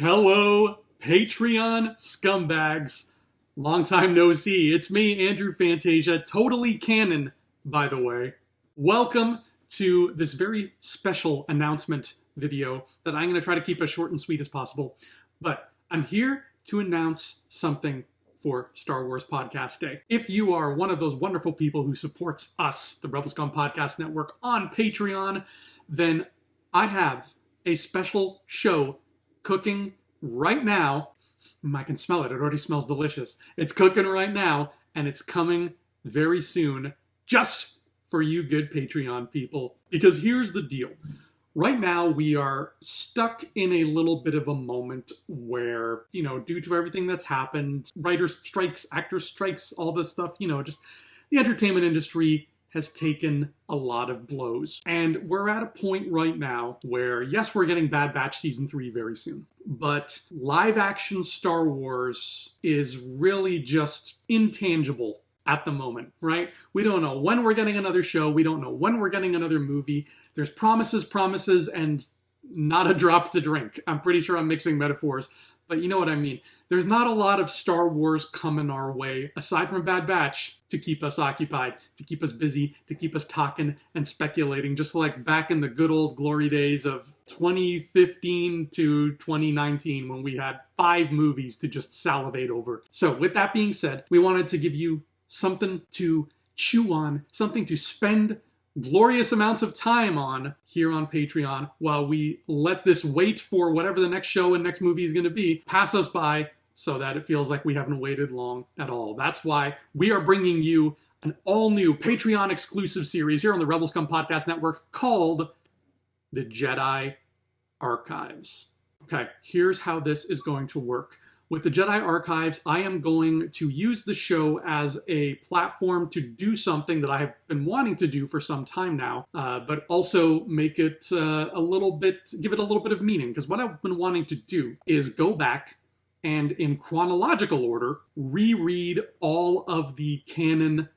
Hello, Patreon scumbags. Long time no see. It's me, Andrew Fantasia, totally canon, by the way. Welcome to this very special announcement video that I'm going to try to keep as short and sweet as possible. But I'm here to announce something for Star Wars Podcast Day. If you are one of those wonderful people who supports us, the Rebel Scum Podcast Network, on Patreon, then I have a special show cooking right now. I can smell it. It already smells delicious. It's cooking right now, and it's coming very soon just for you good Patreon people. Because here's the deal. Right now, we are stuck in a little bit of a moment where, due to everything that's happened, writers' strikes, actors' strikes, all this stuff, just the entertainment industry has taken a lot of blows. And we're at a point right now where, yes, we're getting Bad Batch Season 3 very soon. But live action Star Wars is really just intangible at the moment, right? We don't know when we're getting another show. We don't know when we're getting another movie. There's promises, and not a drop to drink. I'm pretty sure I'm mixing metaphors, but you know what I mean. There's not a lot of Star Wars coming our way, aside from Bad Batch, to keep us occupied, to keep us busy, to keep us talking and speculating, just like back in the good old glory days of 2015 to 2019 when we had 5 movies to just salivate over. So with that being said, we wanted to give you something to chew on, something to spend glorious amounts of time on here on Patreon while we let this wait for whatever the next show and next movie is going to be pass us by, so that it feels like we haven't waited long at all. That's why we are bringing you an all-new Patreon exclusive series here on the Rebel Scum Podcast Network called The Jedi Archives. Okay, here's how this is going to work. With the Jedi Archives, I am going to use the show as a platform to do something that I have been wanting to do for some time now, but also make it give it a little bit of meaning. Because what I've been wanting to do is go back and, in chronological order, reread all of the canon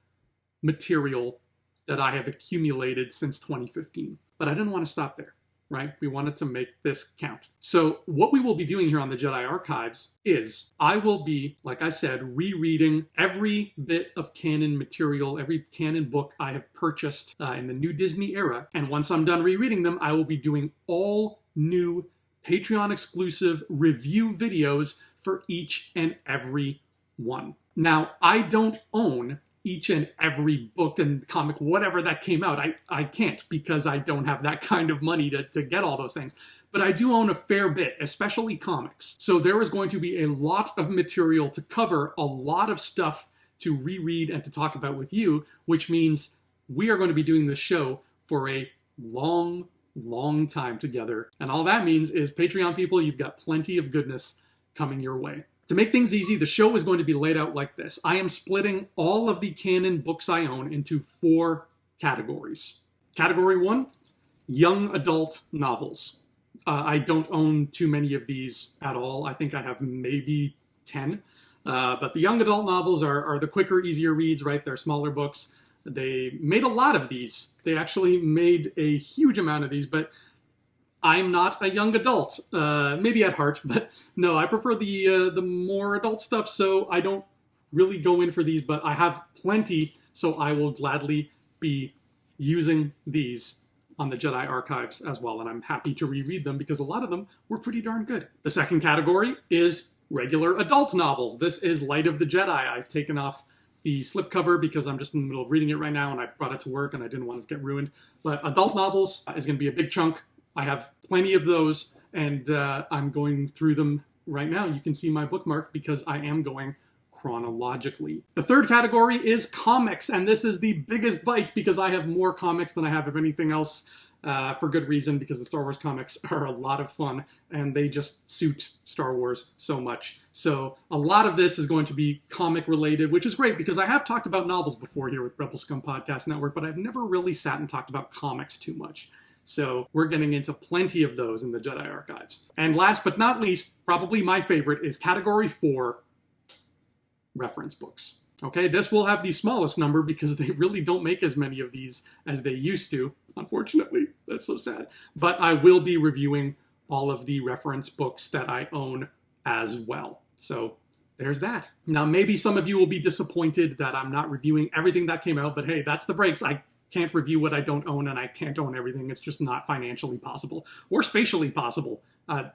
material that I have accumulated since 2015. But I didn't want to stop there. Right? We wanted to make this count. So what we will be doing here on the Jedi Archives is I will be, like I said, rereading every bit of canon material, every canon book I have purchased in the new Disney era. And once I'm done rereading them, I will be doing all new Patreon exclusive review videos for each and every one. Now, I don't own each and every book and comic, whatever that came out. I can't, because I don't have that kind of money to get all those things. But I do own a fair bit, especially comics. So there is going to be a lot of material to cover, a lot of stuff to reread and to talk about with you, which means we are going to be doing this show for a long time together. And all that means is, Patreon people, you've got plenty of goodness coming your way. To make things easy, the show is going to be laid out like this. I am splitting all of the canon books I own into 4 categories. Category 1, young adult novels. I don't own too many of these at all. I think I have maybe 10. But the young adult novels are the quicker, easier reads, right? They're smaller books. They made a lot of these. They actually made a huge amount of these, but I'm not a young adult, maybe at heart, but no, I prefer the more adult stuff, so I don't really go in for these, but I have plenty, so I will gladly be using these on the Jedi Archives as well, and I'm happy to reread them because a lot of them were pretty darn good. The second category is regular adult novels. This is Light of the Jedi. I've taken off the slipcover because I'm just in the middle of reading it right now, and I brought it to work, and I didn't want it to get ruined. But adult novels is going to be a big chunk. I have plenty of those, and I'm going through them right now. You can see my bookmark because I am going chronologically. The third category is comics, and this is the biggest bite because I have more comics than I have of anything else, for good reason, because the Star Wars comics are a lot of fun, and they just suit Star Wars so much. So a lot of this is going to be comic related, which is great because I have talked about novels before here with Rebel Scum Podcast Network, but I've never really sat and talked about comics too much. So we're getting into plenty of those in the Jedi Archives. And last but not least, probably my favorite, is category 4, reference books. Okay, this will have the smallest number because they really don't make as many of these as they used to. Unfortunately, that's so sad. But I will be reviewing all of the reference books that I own as well. So there's that. Now, maybe some of you will be disappointed that I'm not reviewing everything that came out, but hey, that's the breaks. I can't review what I don't own, and I can't own everything. It's just not financially possible or spatially possible.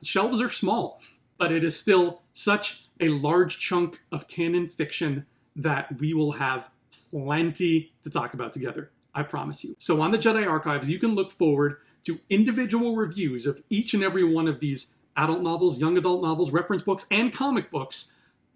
Shelves are small, but it is still such a large chunk of canon fiction that we will have plenty to talk about together. I promise you. So on the Jedi Archives, you can look forward to individual reviews of each and every one of these adult novels, young adult novels, reference books, and comic books.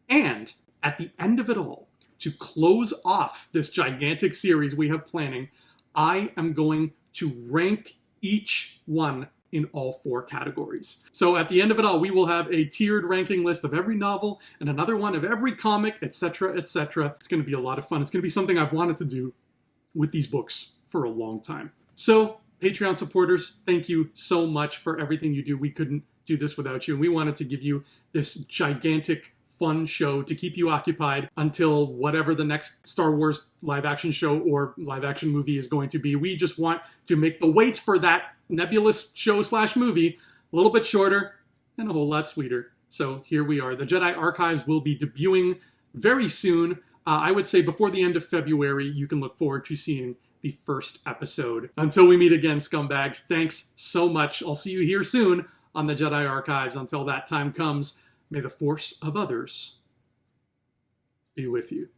And at the end of it all, to close off this gigantic series we have planning, I am going to rank each one in all 4 categories. So at the end of it all, we will have a tiered ranking list of every novel and another one of every comic, etc., etc. It's going to be a lot of fun. It's going to be something I've wanted to do with these books for a long time. So Patreon supporters, thank you so much for everything you do. We couldn't do this without you. And we wanted to give you this gigantic fun show to keep you occupied until whatever the next Star Wars live action show or live action movie is going to be. We just want to make the wait for that nebulous show / movie a little bit shorter and a whole lot sweeter. So here we are. The Jedi Archives will be debuting very soon. I would say before the end of February, you can look forward to seeing the first episode. Until we meet again, scumbags, thanks so much. I'll see you here soon on the Jedi Archives. Until that time comes, may the force of others be with you.